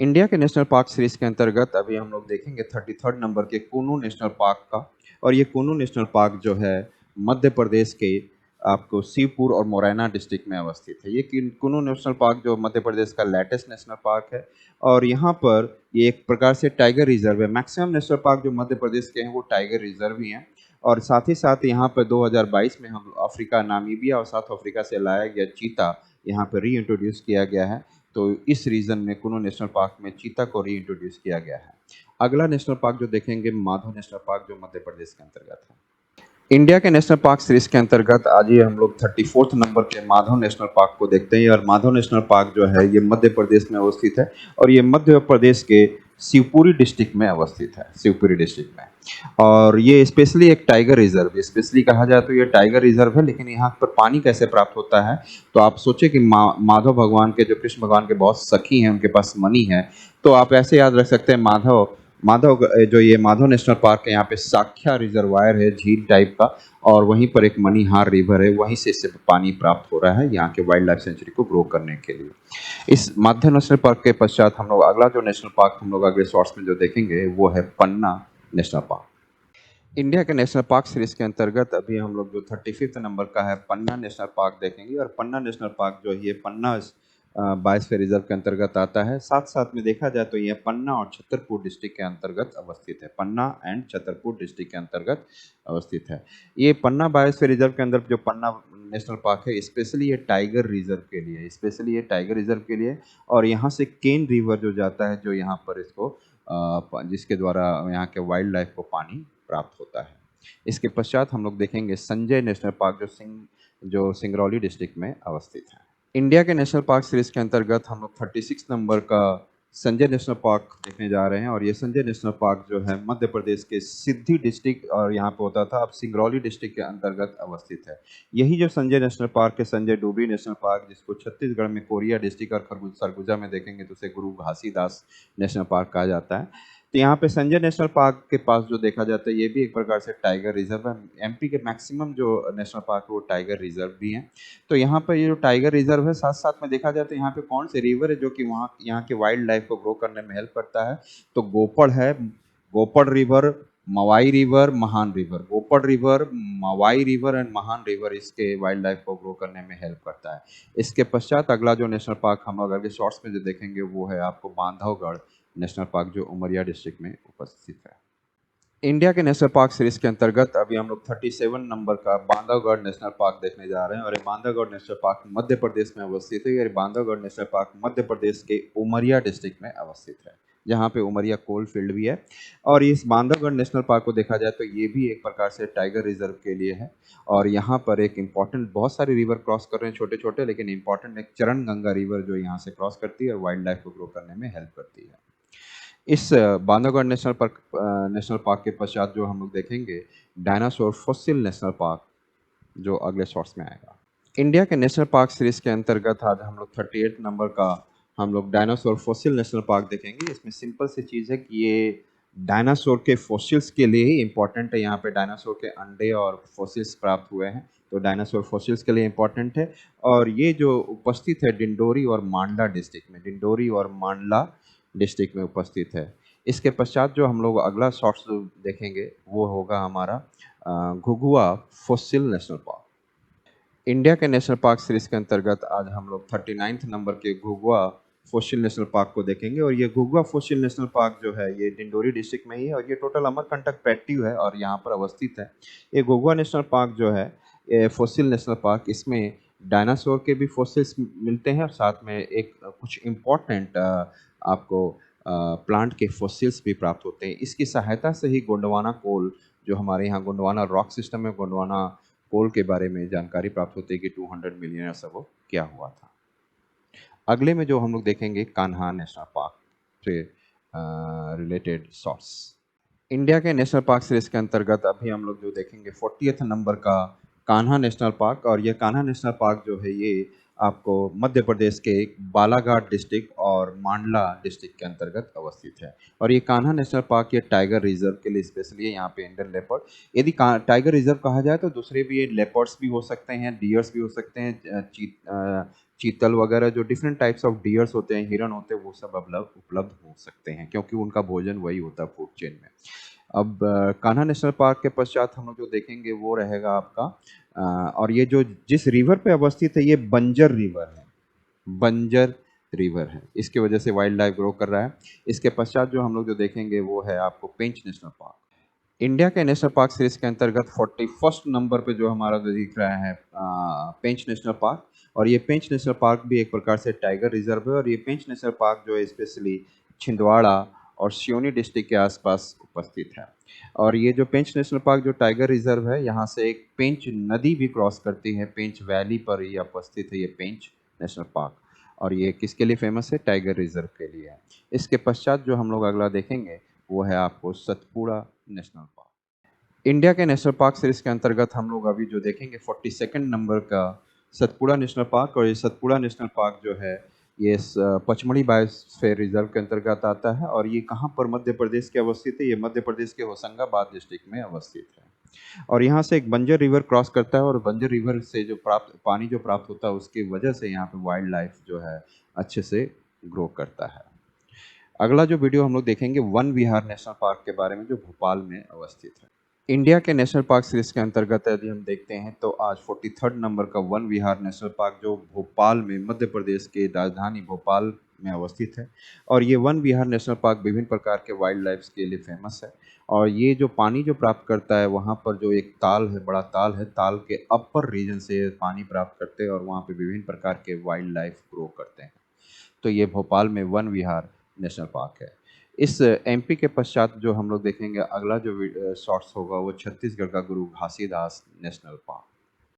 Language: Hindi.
इंडिया के नेशनल पार्क सीरीज के अंतर्गत अभी हम लोग देखेंगे 33rd नंबर के कुनू नेशनल पार्क का। और ये कुनू नेशनल पार्क जो है मध्य प्रदेश के आपको शिवपुर और मुरैना डिस्ट्रिक्ट में अवस्थित है। ये कुनू नेशनल पार्क जो मध्य प्रदेश का लेटेस्ट नेशनल पार्क है और यहाँ पर ये एक प्रकार से टाइगर रिजर्व है। मैक्सिमम नेशनल पार्क जो मध्य प्रदेश के हैं वो टाइगर रिजर्व ही हैं। और साथ ही साथ यहाँ पर 2022 में हम अफ्रीका, नामीबिया और साउथ अफ्रीका से लाया गया चीता यहाँ पर री इंट्रोड्यूस किया गया है। तो इस रीजन में कुनू नेशनल पार्क में चीता को री इंट्रोड्यूस किया गया है। अगला नेशनल पार्क जो देखेंगे माधव नेशनल पार्क जो मध्य प्रदेश के अंतर्गत है। इंडिया के नेशनल पार्क सीरीज के अंतर्गत आज ये हम लोग 34th नंबर के माधव नेशनल पार्क को देखते हैं। और माधव नेशनल पार्क जो है ये मध्य प्रदेश में अवस्थित है और ये मध्य प्रदेश के शिवपुरी डिस्ट्रिक्ट में अवस्थित है, शिवपुरी डिस्ट्रिक्ट में। और ये स्पेशली एक टाइगर रिजर्व, स्पेशली कहा जाए तो ये टाइगर रिजर्व है। लेकिन यहाँ पर पानी कैसे प्राप्त होता है, तो आप सोचे कि माधव भगवान के, जो कृष्ण भगवान के बहुत सखी हैं, उनके पास मणि है, तो आप ऐसे याद रख सकते हैं माधव जो ये माधव नेशनल पार्क है, यहाँ पे साख्या रिजर्वायर है, झील टाइप का, और वहीं पर एक मणिहार रिवर है, वहीं से इससे पानी प्राप्त हो रहा है यहाँ के वाइल्ड लाइफ सेंचुरी को ग्रो करने के लिए। इस माधव नेशनल पार्क के पश्चात हम लोग अगला जो नेशनल पार्क हम लोग अगले शॉर्ट्स में जो देखेंगे वो है पन्ना नेशनल पार्क। इंडिया के नेशनल पार्क सीरीज के अंतर्गत अभी हम लोग जो 35th नंबर का है पन्ना नेशनल पार्क देखेंगे। और पन्ना नेशनल पार्क जो है ये पन्ना बायोस्फीयर रिजर्व के अंतर्गत आता है। साथ साथ में देखा जाए तो ये पन्ना और छतरपुर डिस्ट्रिक्ट के अंतर्गत अवस्थित है। पन्ना एंड छतरपुर डिस्ट्रिक्ट के अंतर्गत अवस्थित है। ये पन्ना बायोस्फीयर रिजर्व के अंदर जो पन्ना नेशनल पार्क है स्पेशली ये टाइगर रिजर्व के लिए, स्पेशली ये टाइगर रिजर्व के लिए। और यहाँ से केन रिवर जो जाता है, जो यहाँ पर इसको जिसके द्वारा यहाँ के वाइल्ड लाइफ को पानी प्राप्त होता है। इसके पश्चात हम लोग देखेंगे संजय नेशनल पार्क जो सिंगरौली डिस्ट्रिक्ट में अवस्थित है। इंडिया के नेशनल पार्क सीरीज के अंतर्गत हम लोग 36 नंबर का संजय नेशनल पार्क देखने जा रहे हैं। और ये संजय नेशनल पार्क जो है मध्य प्रदेश के सिद्धि डिस्ट्रिक्ट और यहाँ पे होता था, अब सिंगरौली डिस्ट्रिक्ट के अंतर्गत अवस्थित है। यही जो संजय नेशनल पार्क है, संजय डोबरी नेशनल पार्क, जिसको छत्तीसगढ़ में कोरिया डिस्ट्रिक्ट और सरगुजा में देखेंगे तो उसे गुरु घासीदास नेशनल पार्क कहा जाता है। तो यहाँ पे संजय नेशनल पार्क के पास जो देखा जाता है ये भी एक प्रकार से टाइगर रिजर्व है। एमपी के मैक्सिमम जो नेशनल पार्क है वो टाइगर रिजर्व भी हैं। तो यहाँ पर ये जो टाइगर रिजर्व है, साथ साथ में देखा जाए तो यहाँ पे कौन से रिवर है जो कि यहाँ के वाइल्ड लाइफ को ग्रो करने में हेल्प करता है, तो गोपड़ है, Gopad river, Mawai river, Mahan river. Gopad river, Mawai river and Mahan river इसके वाइल्ड लाइफ को ग्रो करने में हेल्प करता है। इसके पश्चात अगला जो नेशनल पार्क हम लोग अगले शॉर्ट्स में जो देखेंगे वो है आपको बांधवगढ़ नेशनल पार्क जो उमरिया डिस्ट्रिक्ट में उपस्थित है। इंडिया के नेशनल पार्क सीरीज के अंतर्गत अभी हम लोग 37 नंबर का बांधवगढ़ नेशनल पार्क देखने जा रहे हैं। और ये बांधवगढ़ नेशनल पार्क मध्य प्रदेश में अवस्थित है। ये बांधवगढ़ नेशनल पार्क मध्य प्रदेश के उमरिया डिस्ट्रिक्ट में अवस्थित है, जहाँ पे उमरिया कोल फील्ड भी है। और इस बांधवगढ़ नेशनल पार्क को देखा जाए तो ये भी एक प्रकार से टाइगर रिजर्व के लिए है। और यहाँ पर एक इम्पॉर्टेंट, बहुत सारे रिवर क्रॉस कर रहे हैं छोटे छोटे, लेकिन इंपॉर्टेंट एक चरण गंगा रिवर जो यहाँ से क्रॉस करती है और वाइल्ड लाइफ को ग्रो करने में हेल्प करती है। इस बांधवगढ़ नेशनल पार्क के पश्चात जो हम लोग देखेंगे डायनासोर फॉसिल नेशनल पार्क जो अगले शॉर्ट्स में आएगा। इंडिया के नेशनल पार्क सीरीज के अंतर्गत आज हम लोग 38 नंबर का हम लोग डायनासोर फॉसिल नेशनल पार्क देखेंगे। इसमें सिंपल सी चीज़ है कि ये डायनासोर के फॉसिल्स के लिए ही इम्पोर्टेंट है। यहाँ पे डायनासोर के अंडे और फॉसिल्स प्राप्त हुए हैं, तो डायनासोर फॉसिल्स के लिए इम्पोर्टेंट है। और ये जो उपस्थित है डिंडोरी और मांडला डिस्ट्रिक्ट में, डिंडोरी और मांडला डिस्ट्रिक्ट में उपस्थित है। इसके पश्चात जो हम लोग अगला शॉर्ट्स देखेंगे वो होगा हमारा घुघुआ फॉसिल नेशनल पार्क। इंडिया के नेशनल पार्क सीरीज के अंतर्गत आज हम लोग 39th नंबर के घुघुआ फॉसिल नेशनल पार्क को देखेंगे। और ये घुघुआ फॉसिल नेशनल पार्क जो है ये डिंडोरी डिस्ट्रिक्ट में ही है और ये टोटल अमरकंटक प्लेट्यू है और यहाँ पर अवस्थित है। ये घुघुआ नेशनल पार्क जो है ये फॉसिल नेशनल पार्क, इसमें डायनासोर के भी फॉसिल्स मिलते हैं और साथ में एक कुछ इम्पोर्टेंट आपको प्लांट के फॉसिल्स भी प्राप्त होते हैं। इसकी सहायता से ही गोंडवाना कोल, जो हमारे यहाँ गोंडवाना रॉक सिस्टम में गोंडवाना कोल के बारे में जानकारी प्राप्त होती है कि 200 मिलियन ईयर्स अगो क्या हुआ था। अगले में जो हम लोग देखेंगे कान्हा नेशनल पार्क से रिलेटेड शॉर्ट्स। इंडिया के नेशनल पार्क सीरीज के अंतर्गत अभी हम लोग जो देखेंगे 40th नंबर का कान्हा नेशनल पार्क। और ये कान्हा नेशनल पार्क जो है ये आपको मध्य प्रदेश के बालाघाट डिस्ट्रिक्ट और मांडला डिस्ट्रिक्ट के अंतर्गत अवस्थित है। और ये कान्हा नेशनल पार्क ये टाइगर रिजर्व के लिए स्पेशली है। यहाँ पे इंडियन लेपर्ड, यदि टाइगर रिजर्व कहा जाए तो दूसरे भी ये लेपर्ड्स भी हो सकते हैं, डियर्स भी हो सकते हैं, चीतल वगैरह जो डिफरेंट टाइप्स ऑफ डियर्स होते हैं, हिरन होते हैं, वो सब उपलब्ध हो सकते हैं क्योंकि उनका भोजन वही होता है फूड चेन में। अब कान्हा नेशनल पार्क के पश्चात हम लोग जो देखेंगे वो रहेगा आपका और ये जो जिस रिवर पे अवस्थित है ये बंजर रिवर है, बंजर रिवर है, इसकी वजह से वाइल्ड लाइफ ग्रो कर रहा है। इसके पश्चात जो हम लोग जो देखेंगे वो है आपको पेंच नेशनल पार्क। इंडिया के नेशनल पार्क सीरीज के अंतर्गत 41st नंबर पे जो हमारा जो दिख रहा है पेंच नेशनल पार्क। और ये पेंच नेशनल पार्क भी एक प्रकार से टाइगर रिजर्व है और ये पेंच नेशनल पार्क जो है स्पेशली छिंदवाड़ा और सिवनी डिस्ट्रिक्ट के आसपास उपस्थित है। और ये जो पेंच नेशनल पार्क जो टाइगर रिजर्व है, यहाँ से एक पेंच नदी भी क्रॉस करती है, पेंच वैली पर ये उपस्थित है ये पेंच नेशनल पार्क। और ये किसके लिए फेमस है? टाइगर रिजर्व के लिए है। इसके पश्चात जो हम लोग अगला देखेंगे वो है आपको सतपुड़ा नेशनल पार्क। इंडिया के नेशनल पार्क सीरीज के अंतर्गत हम लोग अभी जो देखेंगे 42nd नंबर का सतपुड़ा नेशनल पार्क। और ये सतपुड़ा नेशनल पार्क जो है ये पचमढ़ी बायोस्फीयर रिजर्व के अंतर्गत आता है। और ये कहाँ पर मध्य प्रदेश के अवस्थित है? ये मध्य प्रदेश के होशंगाबाद डिस्ट्रिक्ट में अवस्थित है। और यहाँ से एक बंजर रिवर क्रॉस करता है और बंजर रिवर से जो पानी जो प्राप्त होता है उसकी वजह से यहाँ पे वाइल्ड लाइफ जो है अच्छे से ग्रो करता है। अगला जो वीडियो हम लोग देखेंगे वन विहार नेशनल पार्क के बारे में जो भोपाल में अवस्थित है। इंडिया के नेशनल पार्क सीरीज के अंतर्गत यदि हम देखते हैं तो आज 43rd नंबर का वन विहार नेशनल पार्क जो भोपाल में मध्य प्रदेश के राजधानी भोपाल में अवस्थित है। और ये वन विहार नेशनल पार्क विभिन्न प्रकार के वाइल्ड लाइफ के लिए फेमस है। और ये जो पानी जो प्राप्त करता है वहाँ पर जो एक ताल है, बड़ा ताल है, ताल के अपर रीजन से पानी प्राप्त करते हैं और वहाँ पे विभिन्न प्रकार के वाइल्ड लाइफ ग्रो करते हैं। तो ये भोपाल में वन विहार नेशनल पार्क है। इस एमपी के पश्चात जो हम लोग देखेंगे अगला जो शॉट्स होगा वो छत्तीसगढ़ का गुरु घासीदास नेशनल पार्क।